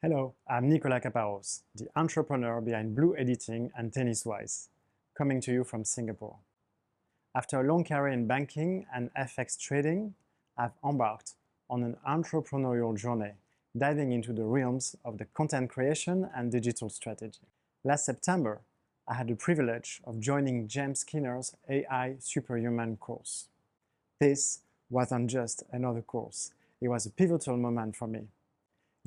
Hello, I'm Nicolas Caparros, the entrepreneur behind Blue Editing and TennisWise, coming to you from Singapore. After a long career in banking and FX trading, I've embarked on an entrepreneurial journey, diving into the realms of the content creation and digital strategy. Last September, I had the privilege of joining James Skinner's AI Superhuman course. This wasn't just another course, it was a pivotal moment for me.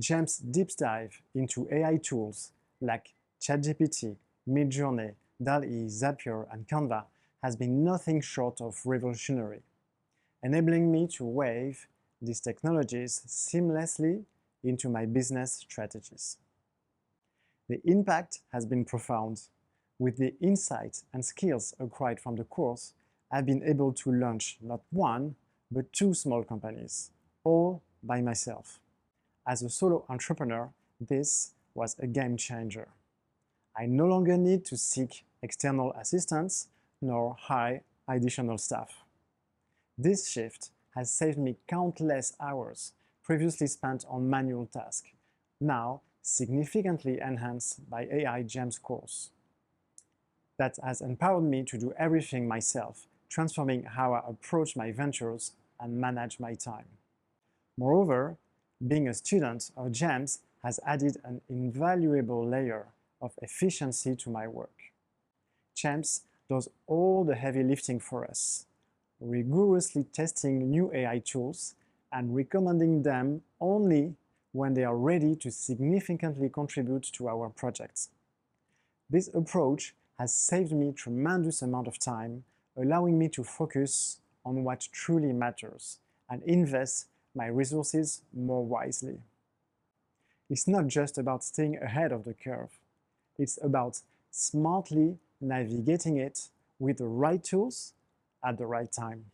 James' deep dive into AI tools like ChatGPT, Midjourney, DALL-E, Zapier, and Canva has been nothing short of revolutionary, enabling me to weave these technologies seamlessly into my business strategies. The impact has been profound. With the insights and skills acquired from the course, I've been able to launch not one, but 2 small companies, all by myself. As a solo entrepreneur, this was a game changer. I no longer need to seek external assistance nor hire additional staff. This shift has saved me countless hours previously spent on manual tasks, now significantly enhanced by AI James course. That has empowered me to do everything myself, transforming how I approach my ventures and manage my time. Moreover, being a student of James has added an invaluable layer of efficiency to my work. James does all the heavy lifting for us, rigorously testing new AI tools and recommending them only when they are ready to significantly contribute to our projects. This approach has saved me a tremendous amount of time, allowing me to focus on what truly matters and invest my resources more wisely. It's not just about staying ahead of the curve. It's about smartly navigating it with the right tools at the right time.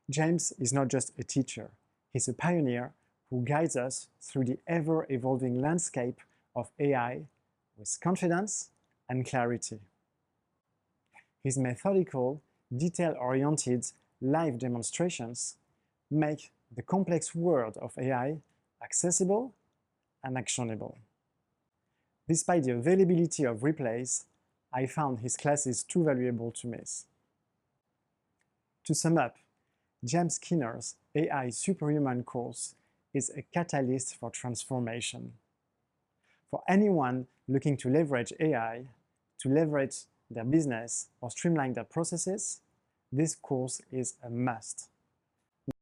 James is not just a teacher. He's a pioneer who guides us through the ever-evolving landscape of AI with confidence and clarity. His methodical, detail-oriented live demonstrations make the complex world of AI accessible and actionable. Despite the availability of replays, I found his classes too valuable to miss. To sum up, James Skinner's AI Superhuman course is a catalyst for transformation. For anyone looking to leverage AI, to leverage their business or streamline their processes, this course is a must.